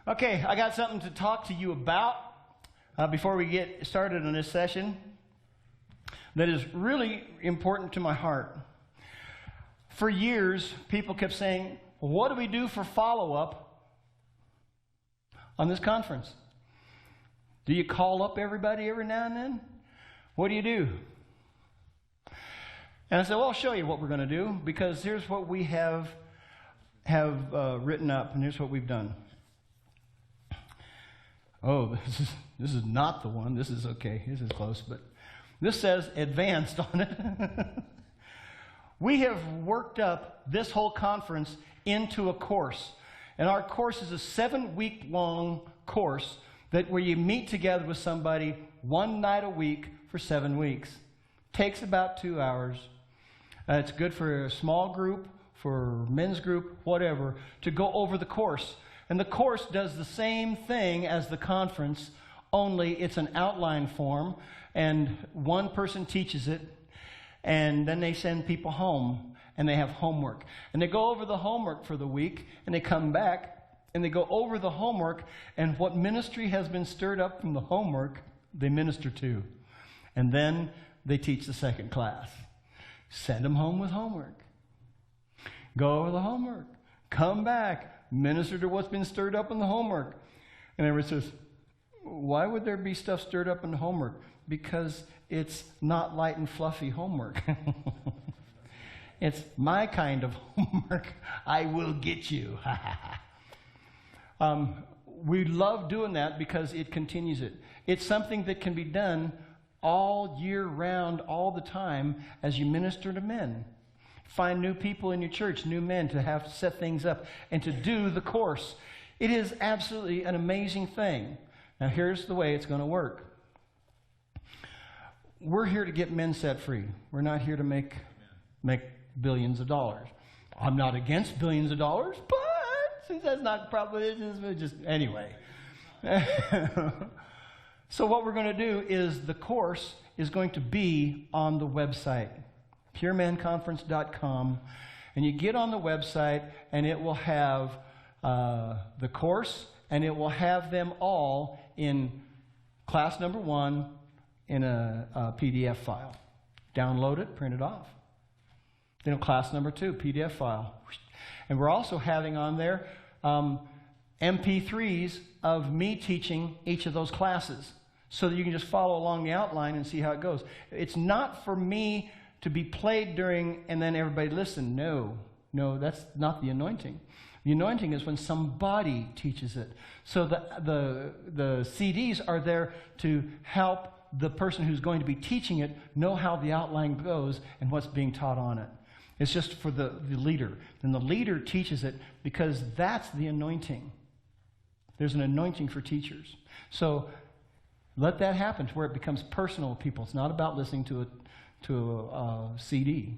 Okay, I got something to talk to you about before we get started on this session that is really important to my heart. For years, people kept saying, well, what do we do for follow-up on this conference? Do you call up everybody every now and then? What do you do? And I said, well, I'll show you what we're going to do, because here's what we have written up, and here's what we've done. Oh, this is not the one. This is okay. This is close, but this says advanced on it. We have worked up this whole conference into a course, and our course is a 7-week-long course where you meet together with somebody one night a week for 7 weeks. Takes about 2 hours. It's good for a small group, for men's group, whatever, to go over the course. And the course does the same thing as the conference, only it's an outline form, and one person teaches it, and then they send people home, and they have homework. And they go over the homework for the week, and they come back, and they go over the homework, and what ministry has been stirred up from the homework, they minister to. And then they teach the second class. Send them home with homework. Go over the homework. Come back. Minister to what's been stirred up in the homework. And everyone says, why would there be stuff stirred up in the homework? Because it's not light and fluffy homework. It's my kind of homework. I will get you. We love doing that because it continues it. It's something that can be done all year round, all the time, as you minister to men. Find new people in your church, new men, to have to set things up and to do the course. It is absolutely an amazing thing. Now, here's the way it's going to work. We're here to get men set free. We're not here to make billions of dollars. I'm not against billions of dollars, but since that's not probably just anyway. So what we're going to do is the course is going to be on the website, puremanconference.com, and you get on the website and it will have the course, and it will have them all in class number 1 in a PDF file. Download it, print it off. Then class number 2, PDF file. And we're also having on there MP3s of me teaching each of those classes, so that you can just follow along the outline and see how it goes. It's not for me to be played during and then everybody listen. No, that's not the anointing. The anointing is when somebody teaches it. So the CDs are there to help the person who's going to be teaching it know how the outline goes and what's being taught on it. It's just for the leader. And the leader teaches it because that's the anointing. There's an anointing for teachers. So let that happen to where it becomes personal to people. It's not about listening to a CD.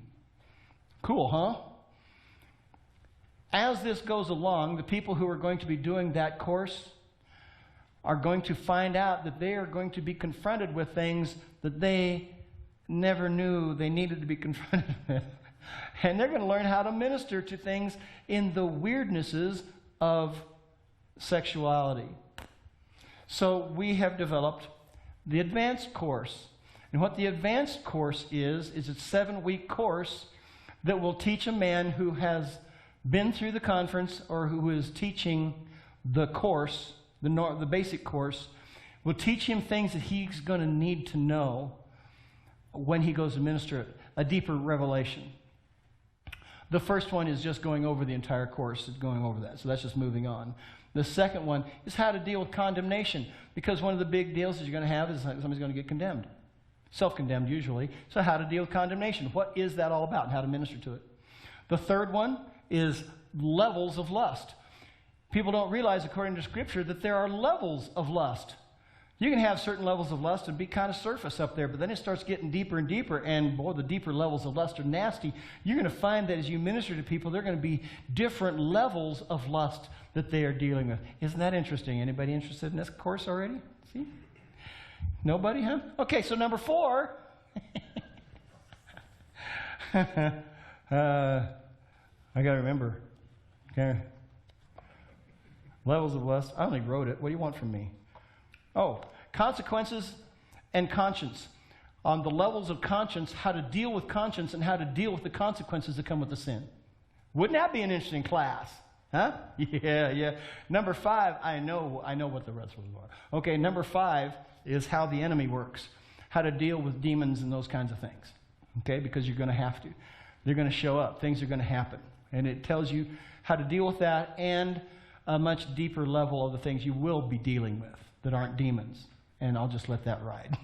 Cool, huh? As this goes along, the people who are going to be doing that course are going to find out that they are going to be confronted with things that they never knew they needed to be confronted with. And they're going to learn how to minister to things in the weirdnesses of sexuality. So we have developed the advanced course. And what the advanced course is a 7-week course that will teach a man who has been through the conference or who is teaching the course, the basic course, will teach him things that he's going to need to know when he goes to minister it, a deeper revelation. The first one is just going over the entire course, it's going over that, so that's just moving on. The second one is how to deal with condemnation, because one of the big deals that you're going to have is somebody's going to get condemned. Self-condemned usually. So how to deal with condemnation. What is that all about and how to minister to it? The third one is levels of lust. People don't realize, according to Scripture, that there are levels of lust. You can have certain levels of lust and be kind of surface up there, but then it starts getting deeper and deeper, and boy, the deeper levels of lust are nasty. You're going to find that as you minister to people, there are going to be different levels of lust that they are dealing with. Isn't that interesting? Anybody interested in this course already? See? Nobody, huh? Okay, so number 4. I got to remember. Okay. Levels of lust. I only wrote it. What do you want from me? Oh, consequences and conscience. On the levels of conscience, how to deal with conscience and how to deal with the consequences that come with the sin. Wouldn't that be an interesting class? Huh? Yeah. Number 5, I know what the rest of them are. Okay, number 5 is how the enemy works. How to deal with demons and those kinds of things. Okay, because you're going to have to. They're going to show up. Things are going to happen. And it tells you how to deal with that and a much deeper level of the things you will be dealing with that aren't demons. And I'll just let that ride.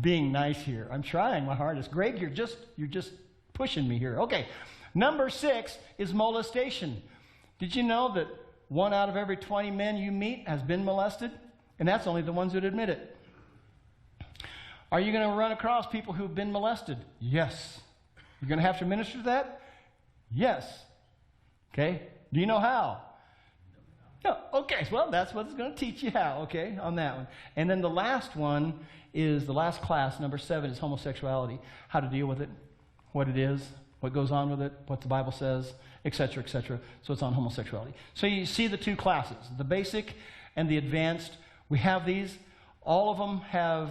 Being nice here. I'm trying my hardest. Greg, you're just pushing me here. Okay. Number 6 is molestation. Did you know that 1 out of every 20 men you meet has been molested? And that's only the ones that admit it. Are you going to run across people who've been molested? Yes. You're going to have to minister to that? Yes. Okay. Do you know how? No. Okay. Well, that's what it's going to teach you how, okay, on that one. And then the last one is the last class, number 7, is homosexuality. How to deal with it, what it is, what goes on with it, what the Bible says, etc., etc. So it's on homosexuality. So you see the 2 classes, the basic and the advanced. We have these. All of them have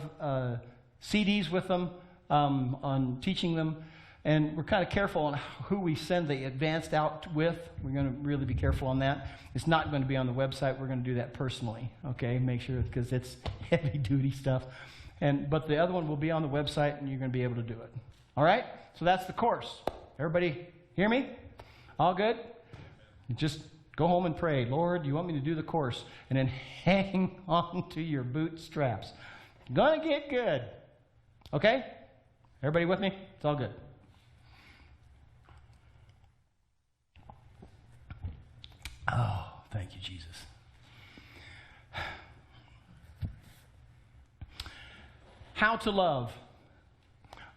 CDs with them on teaching them. And we're kind of careful on who we send the advanced out with. We're going to really be careful on that. It's not going to be on the website. We're going to do that personally, okay? Make sure, because it's heavy-duty stuff. But the other one will be on the website, and you're going to be able to do it. All right? So that's the course. Everybody hear me? All good? Just go home and pray. Lord, you want me to do the course? And then hang on to your bootstraps. Going to get good. Okay? Everybody with me? It's all good. Oh, thank you, Jesus. How to love.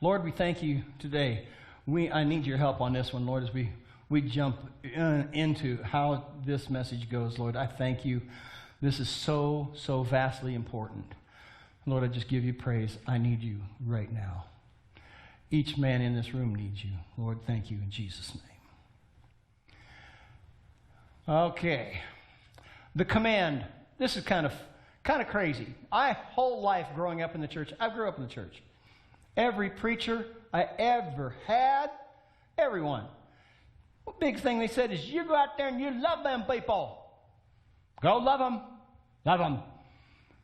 Lord, we thank you today. I need your help on this one, Lord, as we jump into how this message goes, Lord. I thank you. This is so vastly important. Lord, I just give you praise. I need you right now. Each man in this room needs you. Lord, thank you in Jesus' name. Okay. The command. This is kind of crazy. My whole life growing up in the church, I grew up in the church. Every preacher I ever had, everyone. The big thing they said is, you go out there and you love them people. Go love them. Love them.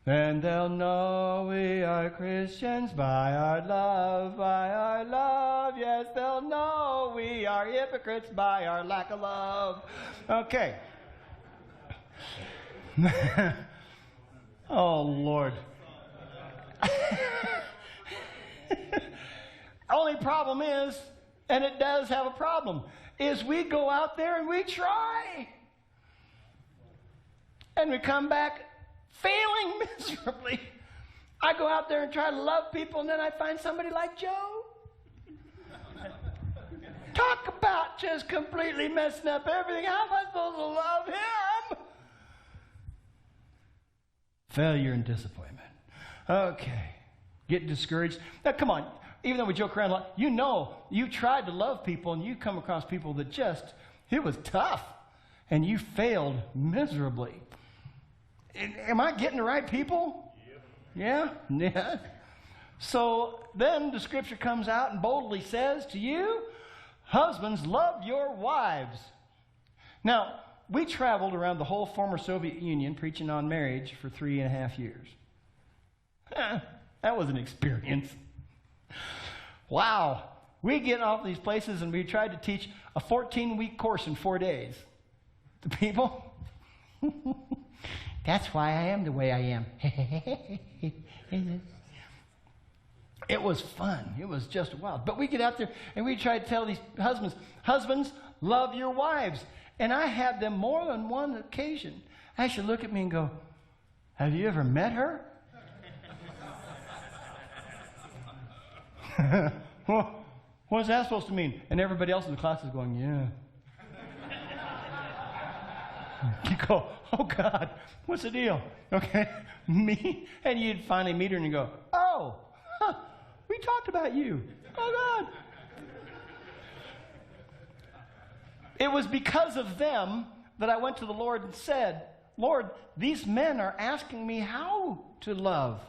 Then they'll know we are Christians by our love, by our love. Yes, they'll know we are hypocrites by our lack of love. Okay. Oh, Lord. Only problem is, and it does have a problem, is we go out there and we try. And we come back failing miserably. I go out there and try to love people, and then I find somebody like Joe. Talk about just completely messing up everything. How am I supposed to love him? Failure and disappointment. Okay. Get discouraged. Now, come on. Even though we joke around a lot, you know, you tried to love people, and you come across people that it was tough, and you failed miserably. Am I getting the right people? Yep. Yeah? So then the scripture comes out and boldly says to you, husbands, love your wives. Now, we traveled around the whole former Soviet Union preaching on marriage for 3.5 years. That was an experience. Wow. We get off these places and we tried to teach a 14-week course in 4 days. The people... That's why I am the way I am. It was fun. It was just wild. But we get out there and we try to tell these husbands, love your wives. And I had them more than one occasion actually look at me and go, have you ever met her? Well, what's that supposed to mean? And everybody else in the class is going, yeah. You go, oh God, what's the deal? Okay, me? And you'd finally meet her and you go, oh, we talked about you. Oh God. It was because of them that I went to the Lord and said, Lord, these men are asking me how to love.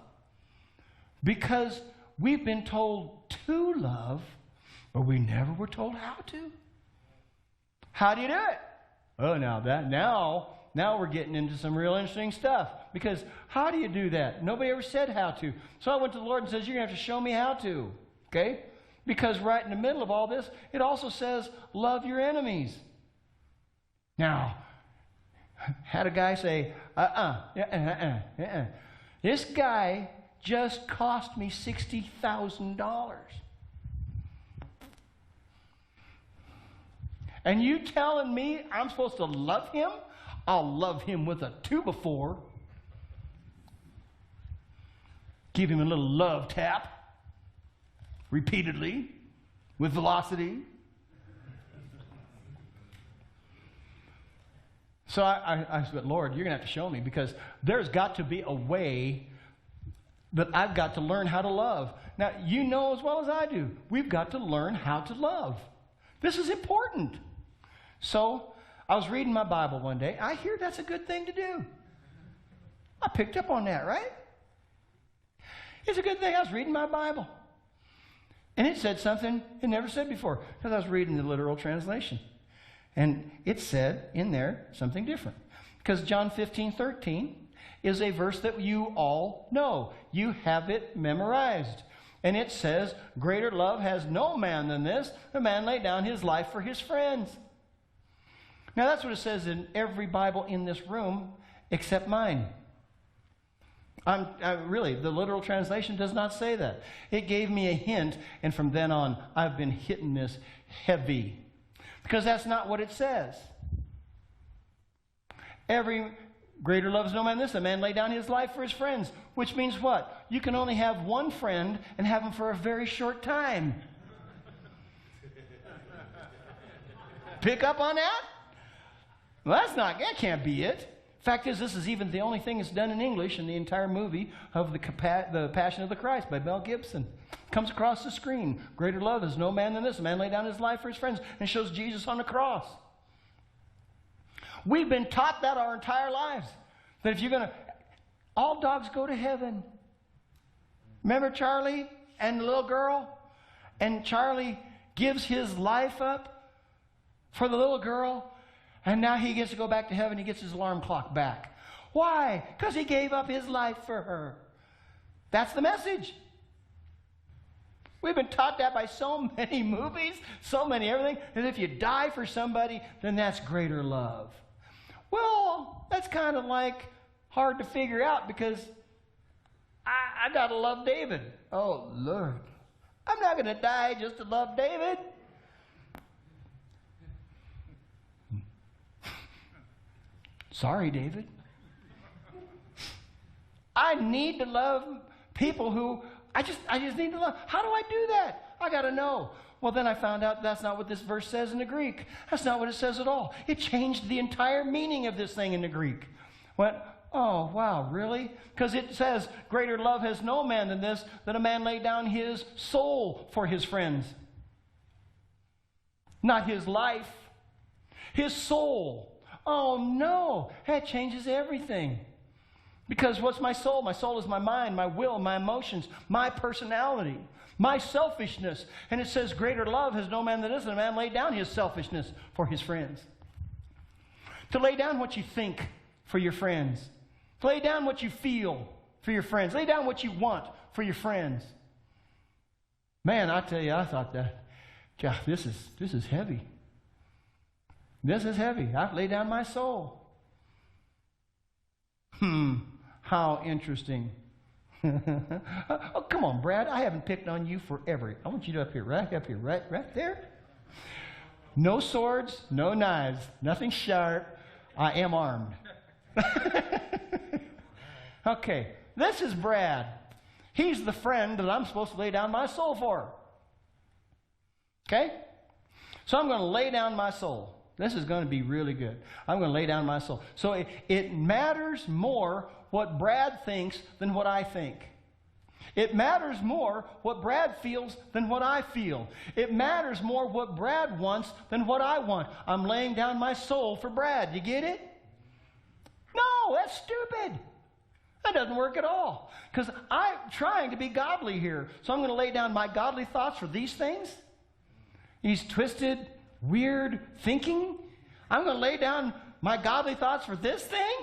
Because we've been told to love, but we never were told how to. How do you do it? Oh, now we're getting into some real interesting stuff. Because how do you do that? Nobody ever said how to. So I went to the Lord and says, you're going to have to show me how to. Okay? Because right in the middle of all this, it also says, love your enemies. Now, had a guy say, This guy just cost me $60,000. And you telling me I'm supposed to love him? I'll love him with a 2x4. Give him a little love tap. Repeatedly. With velocity. So I said, Lord, you're going to have to show me, because there's got to be a way that I've got to learn how to love. Now, you know as well as I do, we've got to learn how to love. This is important. So I was reading my Bible one day. I hear that's a good thing to do. I picked up on that, right? It's a good thing. I was reading my Bible. And it said something it never said before, because I was reading the literal translation. And it said in there something different. Because John 15:13 is a verse that you all know. You have it memorized. And it says, greater love has no man than this, a man lay down his life for his friends. Now that's what it says in every Bible in this room except mine. Really, the literal translation does not say that. It gave me a hint, and from then on, I've been hitting this heavy. Because that's not what it says. Every greater love is no man than this, a man lay down his life for his friends. Which means what? You can only have one friend and have him for a very short time. Pick up on that? Well, that can't be it. Fact is, this is even the only thing that's done in English in the entire movie of the Passion of the Christ by Mel Gibson. Comes across the screen. Greater love is no man than this. A man lay down his life for his friends. And it shows Jesus on the cross. We've been taught that our entire lives. That if you're going to... All dogs go to heaven. Remember Charlie and the little girl? And Charlie gives his life up for the little girl. And now he gets to go back to heaven. He gets his alarm clock back. Why? Because he gave up his life for her. That's the message. We've been taught that by so many movies, so many everything, that if you die for somebody, then that's greater love. Well, that's kind of like hard to figure out, because I got to love David. Oh, Lord. I'm not going to die just to love David. Sorry, David. I need to love people who I just need to love. How do I do that? I got to know. Well, then I found out that's not what this verse says in the Greek. That's not what it says at all. It changed the entire meaning of this thing in the Greek. Went, oh, wow, really? Because it says, greater love has no man than this, that a man lay down his soul for his friends. Not his life. His soul. Oh, no. That changes everything. Because what's my soul? My soul is my mind, my will, my emotions, my personality, my selfishness. And it says, greater love has no man than this, and a man lay down his selfishness for his friends. To lay down what you think for your friends. To lay down what you feel for your friends. Lay down what you want for your friends. Man, I tell you, I thought that, God, this is heavy. This is heavy. I've laid down my soul. How interesting. Oh, come on, Brad. I haven't picked on you forever. I want you to up here, right there. No swords, no knives, nothing sharp. I am armed. Okay, this is Brad. He's the friend that I'm supposed to lay down my soul for. Okay? So I'm going to lay down my soul. This is going to be really good. I'm going to lay down my soul. So it matters more what Brad thinks than what I think. It matters more what Brad feels than what I feel. It matters more what Brad wants than what I want. I'm laying down my soul for Brad. You get it? No, that's stupid. That doesn't work at all. Because I'm trying to be godly here. So I'm going to lay down my godly thoughts for these things. These twisted, weird thinking. I'm going to lay down my godly thoughts for this thing.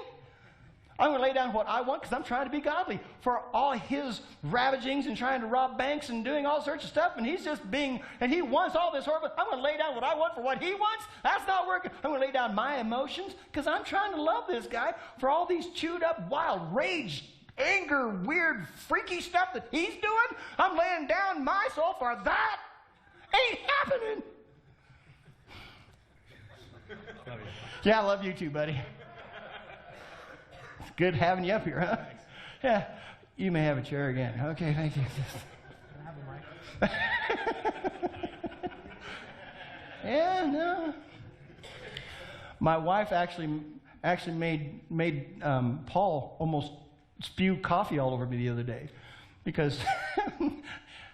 I'm going to lay down what I want because I'm trying to be godly. For all his ravagings and trying to rob banks and doing all sorts of stuff, and he's just being, and he wants all this horrible. I'm going to lay down what I want for what he wants. That's not working. I'm going to lay down my emotions because I'm trying to love this guy for all these chewed up, wild, rage, anger, weird, freaky stuff that he's doing. I'm laying down my soul for that. Ain't happening. Yeah, I love you too, buddy. It's good having you up here, huh? Yeah. You may have a chair again. Okay, thank you. Yeah, no. My wife actually made Paul almost spew coffee all over me the other day because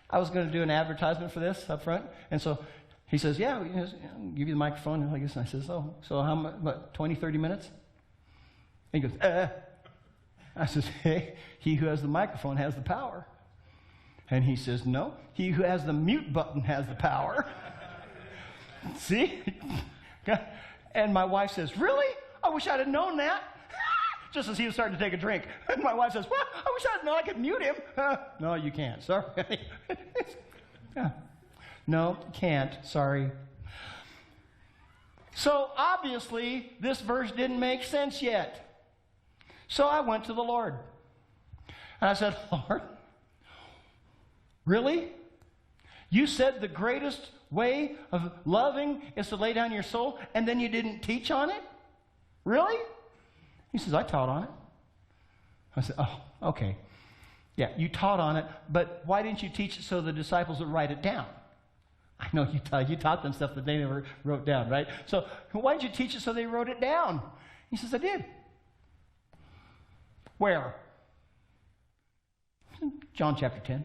I was going to do an advertisement for this up front, and so he says, yeah, I'll give you the microphone. I guess. And I says, oh, so how much, what, 20, 30 minutes? And he goes, I says, hey, he who has the microphone has the power. And he says, no, he who has the mute button has the power. See? And my wife says, really? I wish I'd have known that. Just as he was starting to take a drink. And my wife says, well, I wish I'd known I could mute him. No, you can't. Sorry. Yeah. No, can't. Sorry. So obviously, this verse didn't make sense yet. So I went to the Lord. And I said, Lord, really? You said the greatest way of loving is to lay down your soul, and then you didn't teach on it? Really? He says, I taught on it. I said, oh, okay. Yeah, you taught on it, but why didn't you teach it so the disciples would write it down? I know you taught them stuff that they never wrote down, right? So why didn't you teach it so they wrote it down? He says, I did. Where? John chapter 10.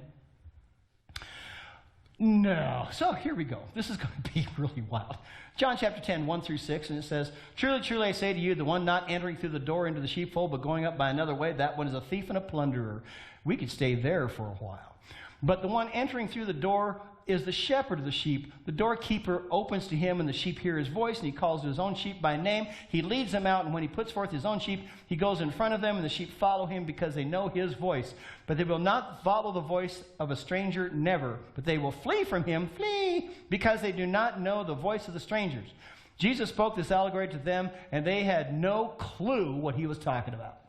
No. So here we go. This is going to be really wild. John chapter 10, 1 through 6, and it says, truly, truly, I say to you, the one not entering through the door into the sheepfold, but going up by another way, that one is a thief and a plunderer. We could stay there for a while. But the one entering through the door is the shepherd of the sheep. The doorkeeper opens to him, and the sheep hear his voice, and he calls his own sheep by name. He leads them out, and when he puts forth his own sheep, he goes in front of them, and the sheep follow him because they know his voice. But they will not follow the voice of a stranger, never. But they will flee from him, because they do not know the voice of the strangers. Jesus spoke this allegory to them, and they had no clue what he was talking about.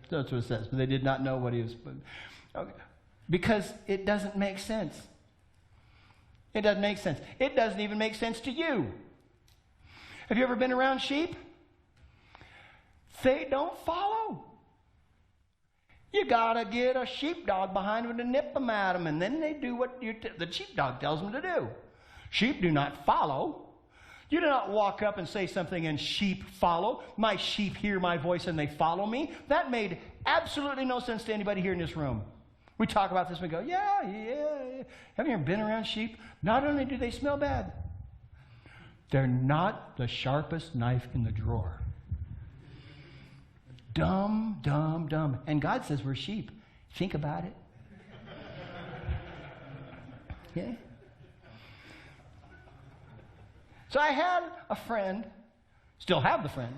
That's what it says. But they did not know what he was. Okay. Because it doesn't make sense. It doesn't make sense. It doesn't even make sense to you. Have you ever been around sheep? They don't follow. You got to get a sheepdog behind them to nip them at them, and then they do what the sheepdog tells them to do. Sheep do not follow. You do not walk up and say something and sheep follow. My sheep hear my voice and they follow me. That made absolutely no sense to anybody here in this room. We talk about this and we go, yeah. Have you ever been around sheep? Not only do they smell bad, they're not the sharpest knife in the drawer. Dumb, dumb, dumb. And God says we're sheep. Think about it. Yeah. So I had a friend, still have the friend.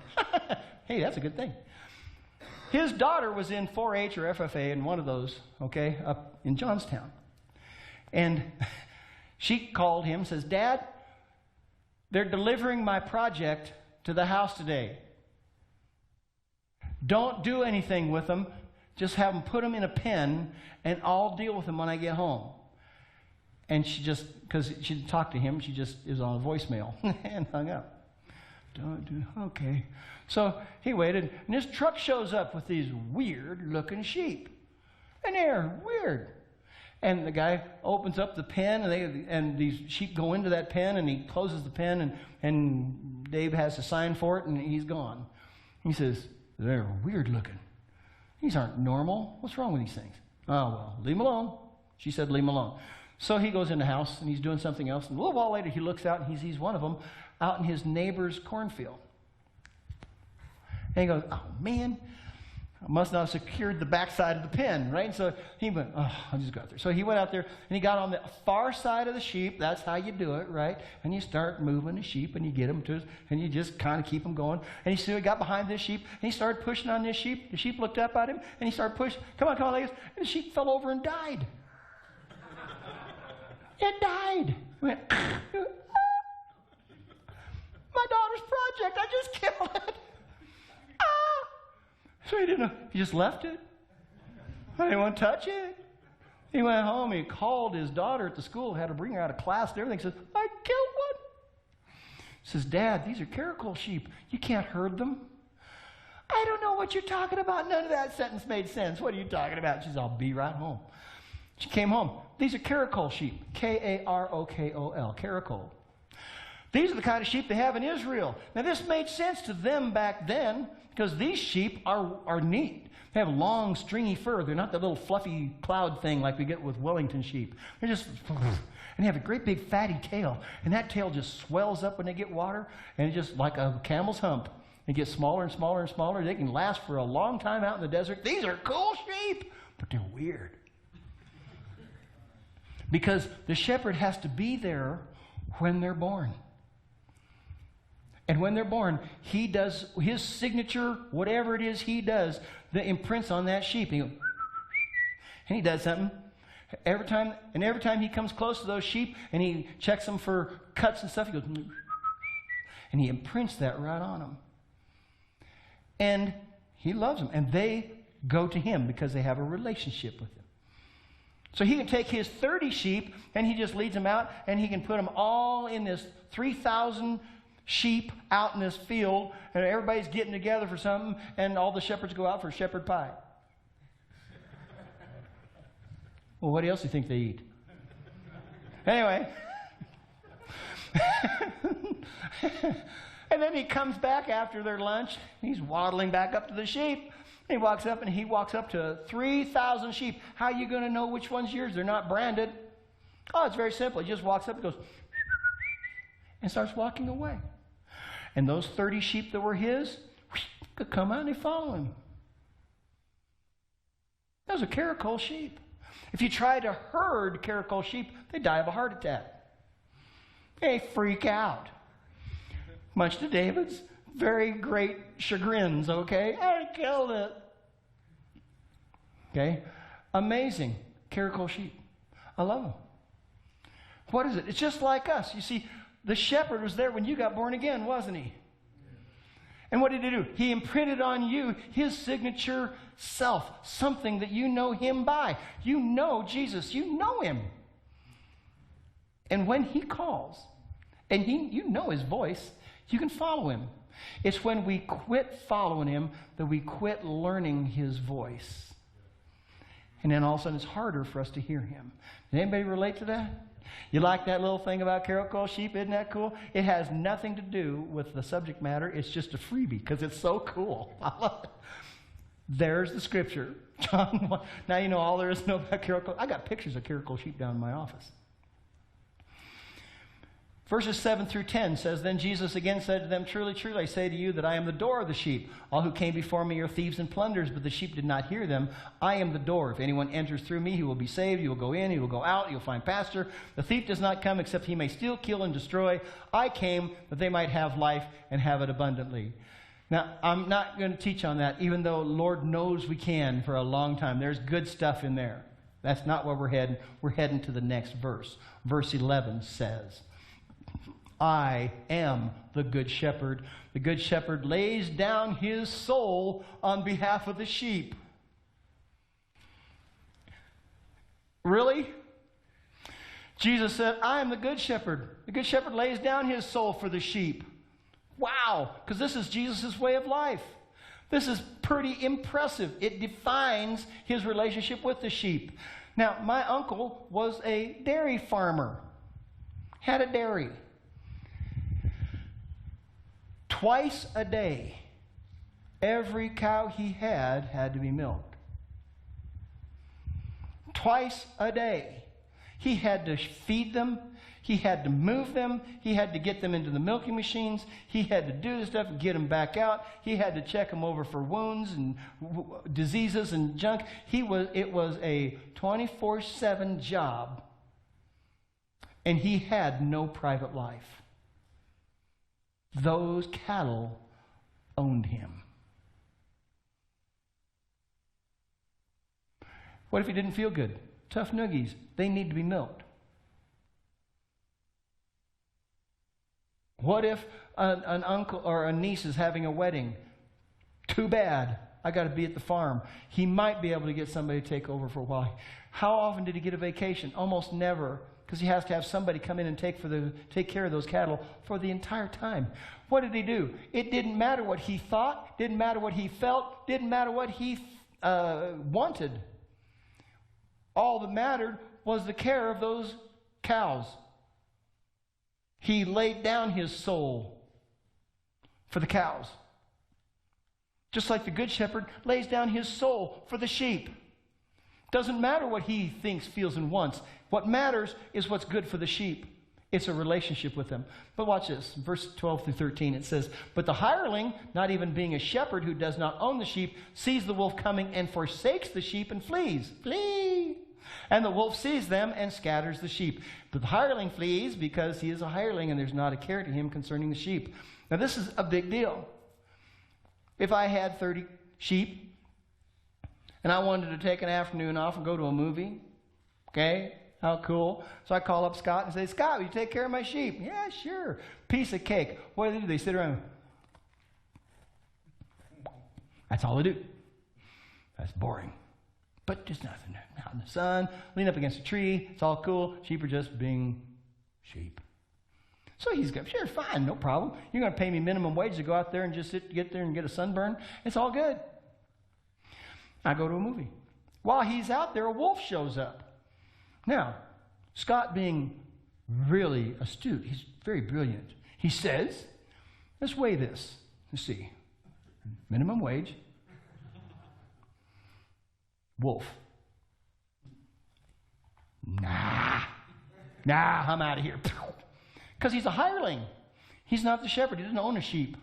Hey, that's a good thing. His daughter was in 4-H or FFA in one of those, okay, up in Johnstown. And she called him and says, Dad, they're delivering my project to the house today. Don't do anything with them. Just have them put them in a pen, and I'll deal with them when I get home. And she just, because she didn't talk to him, she just is on a voicemail and hung up. Okay. So he waited, and his truck shows up with these weird-looking sheep. And they're weird. And the guy opens up the pen, and these sheep go into that pen, and he closes the pen, and Dave has to sign for it, and he's gone. He says, they're weird-looking. These aren't normal. What's wrong with these things? Oh, well, leave him alone. She said, leave him alone. So he goes in the house, and he's doing something else. And a little while later, he looks out, and he sees one of them out in his neighbor's cornfield. And he goes, oh, man, I must not have secured the backside of the pen, right? And so he went, oh, I'll just go out there. So he went out there, and he got on the far side of the sheep. That's how you do it, right? And you start moving the sheep, and you get them to, and you just kind of keep them going. And he got behind this sheep, and he started pushing on this sheep. The sheep looked up at him, and he started pushing. Come on, like this. And the sheep fell over and died. It died. It went, my daughter's project, I just killed it. So he didn't know. He just left it. I didn't want to touch it. He went home. He called his daughter at the school, had to bring her out of class and everything. He says, I killed one. He says, Dad, these are Caracol sheep. You can't herd them. I don't know what you're talking about. None of that sentence made sense. What are you talking about? She says, I'll be right home. She came home. These are Caracol sheep. K-A-R-O-K-O-L. Caracol. These are the kind of sheep they have in Israel. Now, this made sense to them back then, because these sheep are neat. They have long, stringy fur. They're not the little fluffy cloud thing like we get with Wellington sheep. They're just, and they have a great big fatty tail. And that tail just swells up when they get water, and it's just like a camel's hump. It gets smaller and smaller and smaller. They can last for a long time out in the desert. These are cool sheep, but they're weird. Because the shepherd has to be there when they're born. And when they're born, he does his signature, whatever it is he does, that imprints on that sheep. And he does something. Every time he comes close to those sheep and he checks them for cuts and stuff, he goes, and he imprints that right on them. And he loves them. And they go to him because they have a relationship with him. So he can take his 30 sheep and he just leads them out, and he can put them all in this 3,000 sheep out in this field, and everybody's getting together for something, and all the shepherds go out for shepherd pie. Well, what else do you think they eat? Anyway. And then he comes back after their lunch. He's waddling back up to the sheep. He walks up to 3,000 sheep. How are you going to know which one's yours? They're not branded. Oh, it's very simple. He just walks up and goes and starts walking away. And those 30 sheep that were his could come out and they follow him. Those are Caracol sheep. If you try to herd Caracol sheep, they die of a heart attack. They freak out. Much to David's very great chagrins, okay? I killed it. Okay? Amazing. Caracol sheep. I love them. What is it? It's just like us. You see, the shepherd was there when you got born again, wasn't he? And what did he do? He imprinted on you his signature self, something that you know him by. You know Jesus. You know him. And when he calls, and you know his voice, you can follow him. It's when we quit following him that we quit learning his voice. And then all of a sudden it's harder for us to hear him. Did anybody relate to that? You like that little thing about Caracol sheep? Isn't that cool? It has nothing to do with the subject matter. It's just a freebie because it's so cool. I love it. There's the scripture. John 1. Now you know all there is to know about Caracol. I got pictures of Caracol sheep down in my office. Verses 7 through 10 says, Then Jesus again said to them, Truly, truly, I say to you that I am the door of the sheep. All who came before me are thieves and plunderers, but the sheep did not hear them. I am the door. If anyone enters through me, he will be saved. He will go in, he will go out, he will find pasture. The thief does not come except he may steal, kill, and destroy. I came that they might have life and have it abundantly. Now, I'm not going to teach on that, even though Lord knows we can for a long time. There's good stuff in there. That's not where we're heading. We're heading to the next verse. Verse 11 says, I am the good shepherd. The good shepherd lays down his soul on behalf of the sheep. Really? Jesus said, I am the good shepherd. The good shepherd lays down his soul for the sheep. Wow, because this is Jesus' way of life. This is pretty impressive. It defines his relationship with the sheep. Now, my uncle was a dairy farmer, had a dairy. Twice a day, every cow he had to be milked. twice a day. He had to feed them. He had to move them. He had to get them into the milking machines. He had to do this stuff and get them back out. He had to check them over for wounds and diseases and junk. It was a 24/7 job. And he had no private life. Those cattle owned him. What if he didn't feel good? Tough noogies. They need to be milked. What if an uncle or a niece is having a wedding? Too bad. I got to be at the farm. He might be able to get somebody to take over for a while. How often did he get a vacation? Almost never, because he has to have somebody come in and take care of those cattle for the entire time. What did he do? It didn't matter what he thought, didn't matter what he felt, didn't matter what he wanted. All that mattered was the care of those cows. He laid down his soul for the cows. Just like the good shepherd lays down his soul for the sheep. Doesn't matter what he thinks, feels, and wants. What matters is what's good for the sheep. It's a relationship with them. But watch this. Verse 12 through 13, it says, "But the hireling, not even being a shepherd who does not own the sheep, sees the wolf coming and forsakes the sheep and flees." Flee! "And the wolf sees them and scatters the sheep. But the hireling flees because he is a hireling and there's not a care to him concerning the sheep." Now this is a big deal. If I had 30 sheep and I wanted to take an afternoon off and go to a movie, okay, how cool. So I call up Scott and say, "Scott, will you take care of my sheep?" "Yeah, sure." Piece of cake. What do? They sit around. That's all they do. That's boring. But just nothing. Out in the sun, lean up against a tree. It's all cool. Sheep are just being sheep. So he's going, "Sure, fine, no problem. You're going to pay me minimum wage to go out there and just get there and get a sunburn. It's all good." I go to a movie. While he's out there, a wolf shows up. Now, Scott being really astute, he's very brilliant. He says, "Let's weigh this. Let's see. Minimum wage. Wolf. Nah, I'm out of here." Because he's a hireling. He's not the shepherd. He doesn't own a sheep.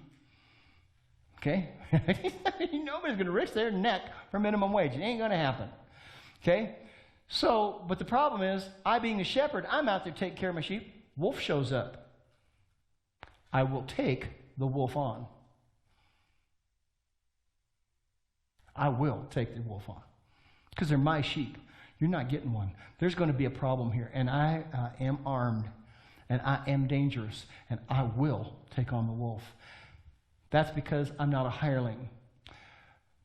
Okay? Nobody's going to risk their neck for minimum wage. It ain't going to happen. Okay? So, but the problem is, I being a shepherd, I'm out there taking care of my sheep. Wolf shows up. I will take the wolf on. I will take the wolf on. Because they're my sheep. You're not getting one. There's going to be a problem here. And I am armed. And I am dangerous. And I will take on the wolf. That's because I'm not a hireling.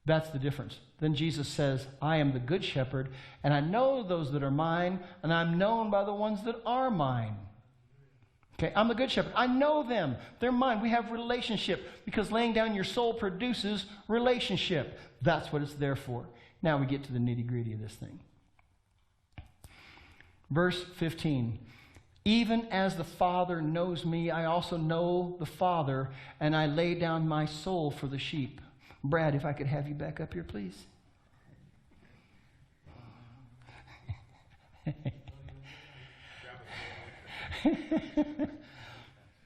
That's the difference. Then Jesus says, "I am the good shepherd, and I know those that are mine, and I'm known by the ones that are mine." Okay, I'm the good shepherd. I know them. They're mine. We have relationship because laying down your soul produces relationship. That's what it's there for. Now we get to the nitty-gritty of this thing. Verse 15. "Even as the Father knows me, I also know the Father, and I lay down my soul for the sheep." Brad, if I could have you back up here, please.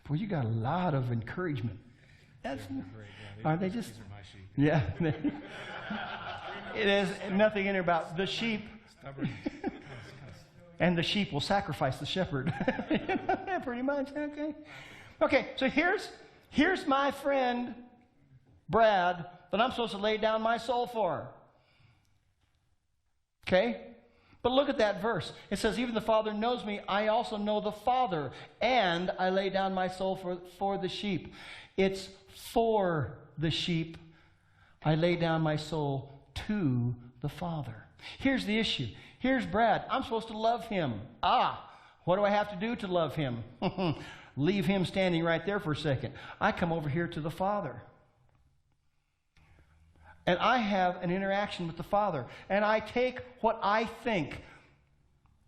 Boy, you got a lot of encouragement. Are they just? Yeah. It has nothing in there about the sheep. And the sheep will sacrifice the shepherd. Pretty much, okay. Okay, so here's my friend, Brad, that I'm supposed to lay down my soul for. Okay? But look at that verse. It says, "Even the Father knows me, I also know the Father, and I lay down my soul for the sheep." It's for the sheep. I lay down my soul to the Father. Here's the issue. Here's Brad. I'm supposed to love him. What do I have to do to love him? Leave him standing right there for a second. I come over here to the Father. And I have an interaction with the Father. And I take what I think.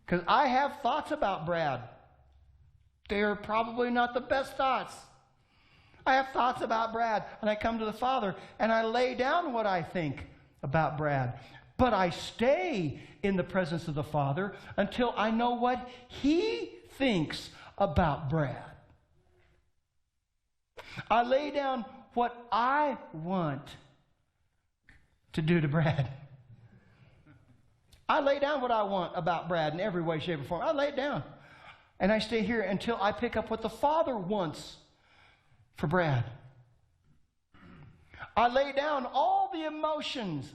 Because I have thoughts about Brad. They're probably not the best thoughts. I have thoughts about Brad. And I come to the Father and I lay down what I think about Brad. But I stay in the presence of the Father until I know what He thinks about Brad. I lay down what I want to do to Brad. I lay down what I want about Brad in every way, shape, or form. I lay it down. And I stay here until I pick up what the Father wants for Brad. I lay down all the emotions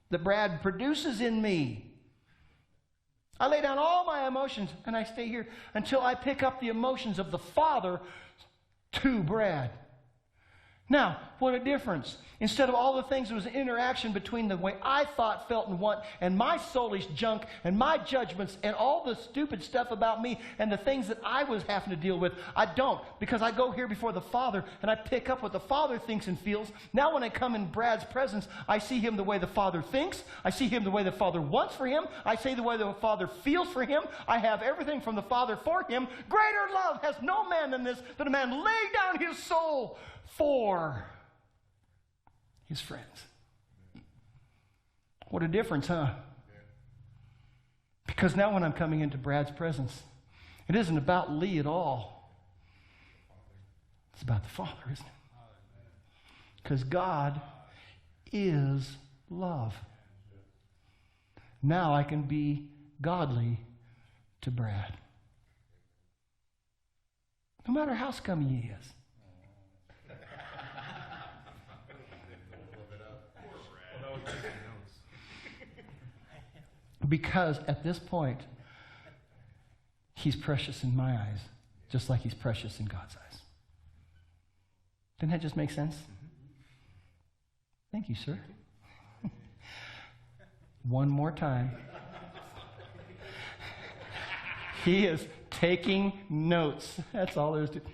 that Brad produces in me. I lay down all my emotions and I stay here until I pick up the emotions of the Father to Brad. Now, what a difference. Instead of all the things, there was an interaction between the way I thought, felt, and want, and my soulish junk, and my judgments, and all the stupid stuff about me, and the things that I was having to deal with. I don't, because I go here before the Father, and I pick up what the Father thinks and feels. Now when I come in Brad's presence, I see him the way the Father thinks. I see him the way the Father wants for him. I see the way the Father feels for him. I have everything from the Father for him. Greater love has no man than this, that a man lay down his soul for his friends. What a difference, huh? Because now when I'm coming into Brad's presence, it isn't about Lee at all. It's about the Father, isn't it? Because God is love. Now I can be godly to Brad. No matter how scummy he is. Because at this point, he's precious in my eyes, just like he's precious in God's eyes. Didn't that just make sense? Thank you, sir. One more time. He is taking notes. That's all there is to it.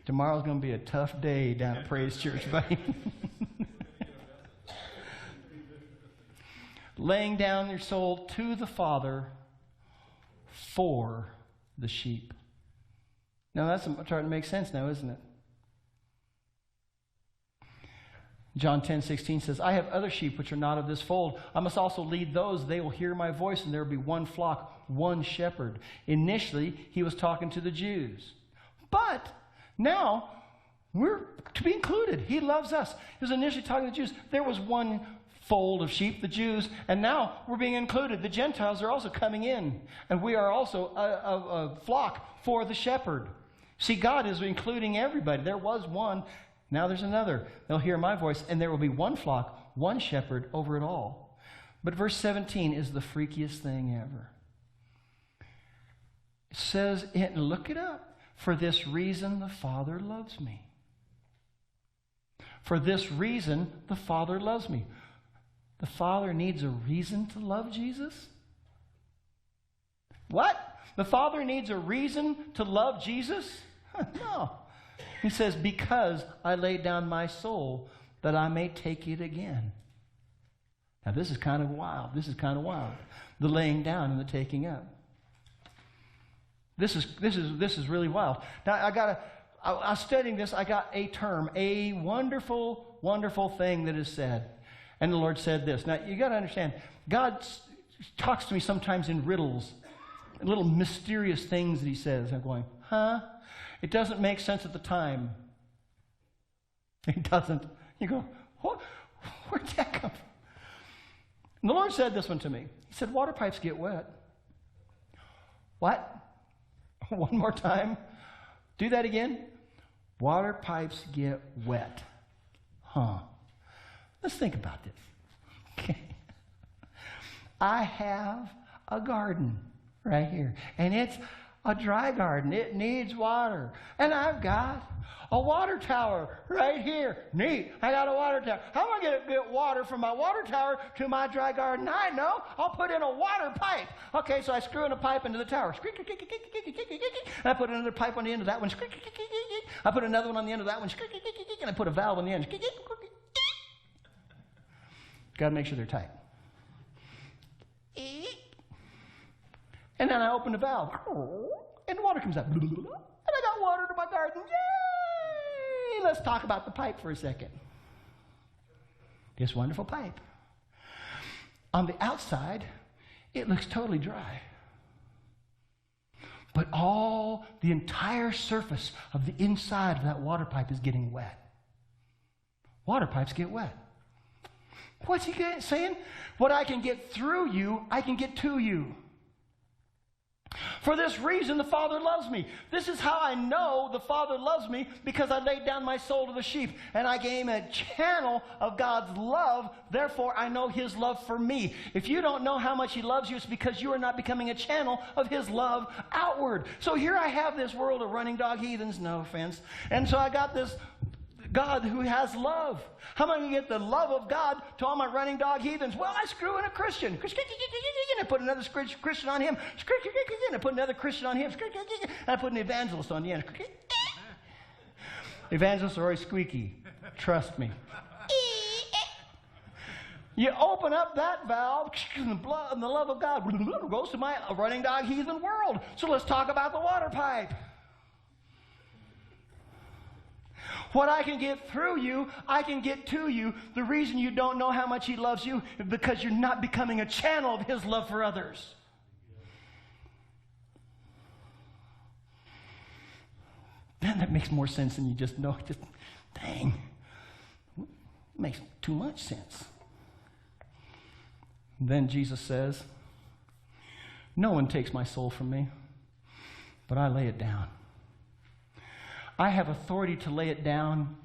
Tomorrow's going to be a tough day down at Praise Church, buddy. Laying down your soul to the Father for the sheep. Now that's starting to make sense now, isn't it? John 10:16 says, I have other sheep which are not of this fold. I must also lead those. They will hear my voice, and there will be one flock, one shepherd. Initially, he was talking to the Jews. But now, we're to be included. He loves us. He was initially talking to the Jews. There was one fold of sheep, the Jews, and now we're being included. The Gentiles are also coming in, and we are also a flock for the shepherd. See, God is including everybody. There was one, now there's another. They'll hear my voice, and there will be one flock, one shepherd over it all. But verse 17 is the freakiest thing ever. It says, and look it up, for this reason the Father loves me. For this reason the Father loves me. The Father needs a reason to love Jesus? What? The Father needs a reason to love Jesus? No. He says, because I laid down my soul that I may take it again. Now this is kind of wild. This is kind of wild. The laying down and the taking up. This is really wild. Now I was studying this. I got a term, a wonderful, wonderful thing that is said. And the Lord said this. Now, you got to understand, God talks to me sometimes in riddles, little mysterious things that he says. I'm going, huh? It doesn't make sense at the time. It doesn't. You go, what? Where'd that come from? And the Lord said this one to me. He said, water pipes get wet. What? One more time. Do that again. Water pipes get wet. Huh. Let's think about this. Okay. I have a garden right here, and it's a dry garden. It needs water. And I've got a water tower right here. Neat. I got a water tower. How am I going to get water from my water tower to my dry garden? I know. I'll put in a water pipe. Okay, so I screw in a pipe into the tower. And I put another pipe on the end of that one. I put another one on the end of that one. And I put a valve on the end. Got to make sure they're tight. And then I open the valve, and the water comes out. And I got water to my garden. Yay! Let's talk about the pipe for a second. This wonderful pipe On the outside, it looks totally dry. But the entire surface of the inside of that water pipe is getting wet. Water pipes get wet. What's he saying? What I can get through you, I can get to you. For this reason, the Father loves me. This is how I know the Father loves me, because I laid down my soul to the sheep, and I became a channel of God's love. Therefore, I know His love for me. If you don't know how much He loves you, it's because you are not becoming a channel of His love outward. So here I have this world of running dog heathens, no offense. And so I got this God who has love. How am I going to get the love of God to all my running dog heathens? Well, I screw in a Christian. I put another Christian on him. I put another Christian on him. And I put an evangelist on the end. Evangelists are always squeaky. Trust me. You open up that valve, and the love of God goes to my running dog heathen world. So let's talk about the water pipe. What I can get through you, I can get to you. The reason you don't know how much He loves you is because you're not becoming a channel of His love for others. Man, that makes more sense than you just know. Dang. It makes too much sense. Then Jesus says, no one takes my soul from me, but I lay it down. I have authority to lay it down,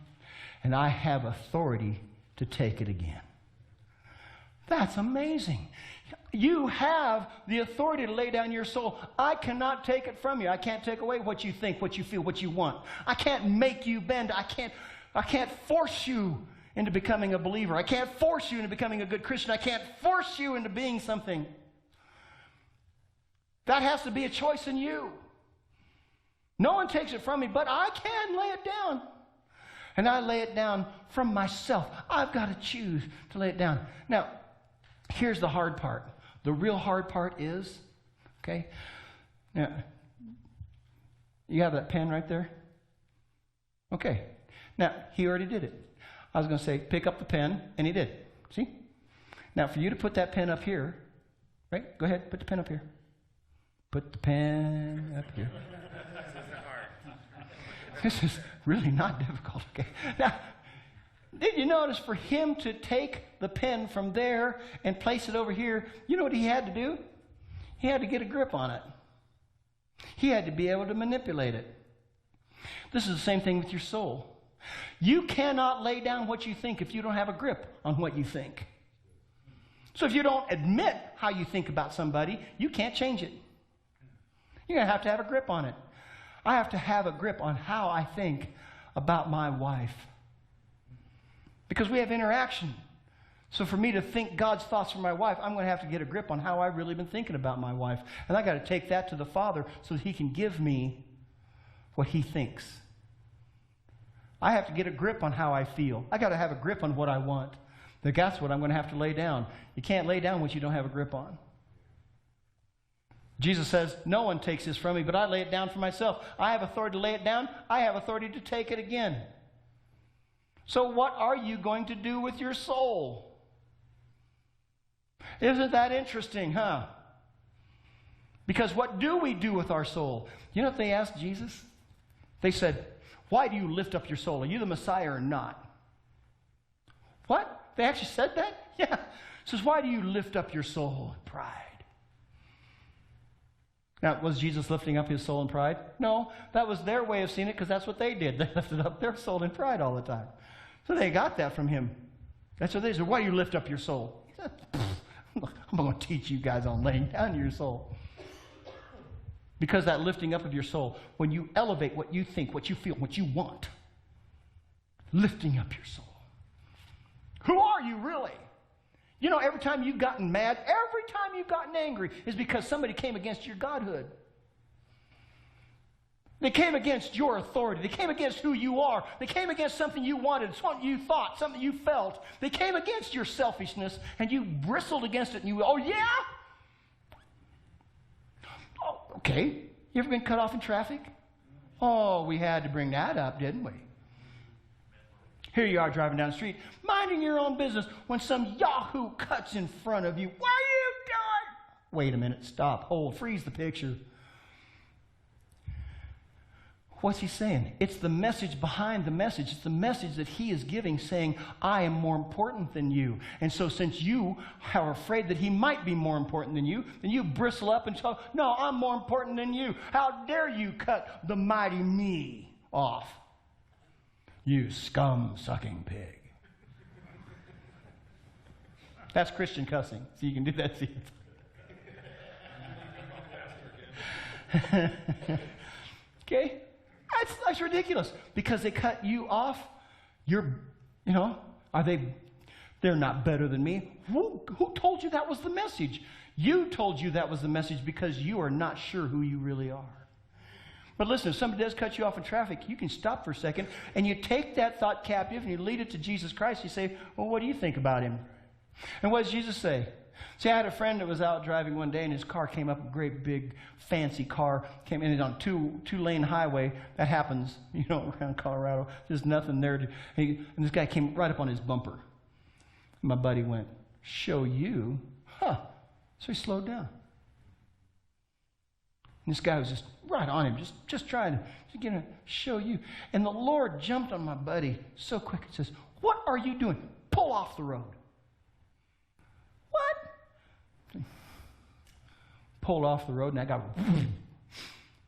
and I have authority to take it again. That's amazing. You have the authority to lay down your soul. I cannot take it from you. I can't take away what you think, what you feel, what you want. I can't make you bend. I can't force you into becoming a believer. I can't force you into becoming a good Christian. I can't force you into being something. That has to be a choice in you. No one takes it from me, but I can lay it down. And I lay it down from myself. I've got to choose to lay it down. Now, here's the hard part. The real hard part is, okay, now, you have that pen right there? Okay. Now, he already did it. I was going to say, pick up the pen, and he did. See? Now, for you to put that pen up here, right? Go ahead, put the pen up here. Put the pen up here. This is really not difficult. Okay. Now, did you notice for him to take the pen from there and place it over here, you know what he had to do? He had to get a grip on it. He had to be able to manipulate it. This is the same thing with your soul. You cannot lay down what you think if you don't have a grip on what you think. So if you don't admit how you think about somebody, you can't change it. You're going to have a grip on it. I have to have a grip on how I think about my wife. Because we have interaction. So for me to think God's thoughts for my wife, I'm going to have to get a grip on how I've really been thinking about my wife. And I got to take that to the Father so that He can give me what He thinks. I have to get a grip on how I feel. I got to have a grip on what I want. That's what I'm going to have to lay down. You can't lay down what you don't have a grip on. Jesus says, no one takes this from me, but I lay it down for myself. I have authority to lay it down. I have authority to take it again. So what are you going to do with your soul? Isn't that interesting, huh? Because what do we do with our soul? You know what they asked Jesus? They said, why do you lift up your soul? Are you the Messiah or not? What? They actually said that? Yeah. It says, why do you lift up your soul in pride? Now, was Jesus lifting up His soul in pride? No, that was their way of seeing it because that's what they did. They lifted up their soul in pride all the time. So they got that from Him. That's what they said. Why do you lift up your soul? I'm going to teach you guys on laying down your soul. Because that lifting up of your soul, when you elevate what you think, what you feel, what you want, lifting up your soul. Who are you really? You know, every time you've gotten mad, every time you've gotten angry is because somebody came against your godhood. They came against your authority. They came against who you are. They came against something you wanted, something you thought, something you felt. They came against your selfishness, and you bristled against it, and you, oh, yeah? Oh, okay. You ever been cut off in traffic? Oh, we had to bring that up, didn't we? Here you are driving down the street, minding your own business, when some yahoo cuts in front of you. What are you doing? Wait a minute, stop, hold, freeze the picture. What's he saying? It's the message behind the message. It's the message that he is giving, saying, I am more important than you. And so since you are afraid that he might be more important than you bristle up and tell, no, I'm more important than you. How dare you cut the mighty me off? You scum-sucking pig. That's Christian cussing. So you can do that. See? Okay? That's ridiculous. Because they cut you off, they're not better than me. Who told you that was the message? You told you that was the message because you are not sure who you really are. But listen, if somebody does cut you off in traffic, you can stop for a second and you take that thought captive and you lead it to Jesus Christ. You say, well, what do you think about him? And what does Jesus say? See, I had a friend that was out driving one day and his car came up, a great big fancy car, came in on two-lane highway. That happens, around Colorado. There's nothing there. And this guy came right up on his bumper. My buddy went, show you? Huh. So he slowed down. And this guy was just right on him, just trying to show you. And the Lord jumped on my buddy so quick and says, what are you doing? Pull off the road. What? Pulled off the road, and I got. The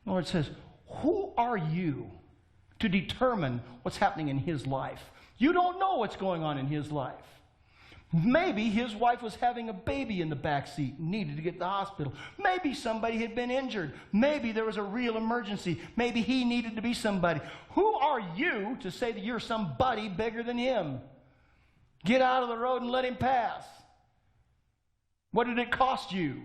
Lord says, who are you to determine what's happening in his life? You don't know what's going on in his life. Maybe his wife was having a baby in the back seat and needed to get to the hospital. Maybe somebody had been injured. Maybe there was a real emergency. Maybe he needed to be somebody. Who are you to say that you're somebody bigger than him? Get out of the road and let him pass. What did it cost you?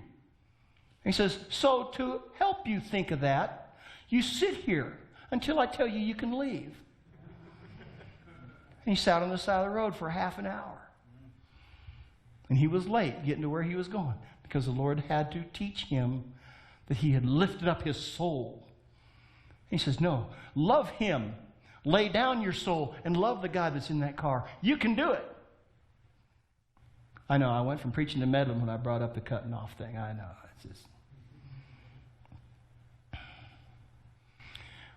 He says, so to help you think of that, you sit here until I tell you you can leave. And he sat on the side of the road for half an hour. And he was late getting to where he was going because the Lord had to teach him that he had lifted up his soul. He says, no, love him. Lay down your soul and love the guy that's in that car. You can do it. I know, I went from preaching to meddling when I brought up the cutting off thing. I know. It's just...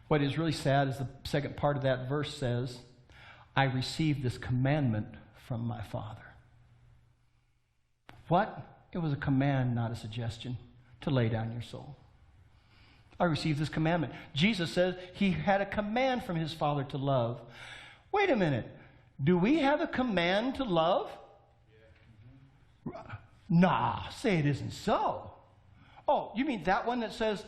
What is really sad is the second part of that verse says, I received this commandment from my Father. What? It was a command, not a suggestion, to lay down your soul. I received this commandment. Jesus says he had a command from his Father to love. Wait a minute. Do we have a command to love? Yeah. Nah, say it isn't so. Oh, you mean that one that says,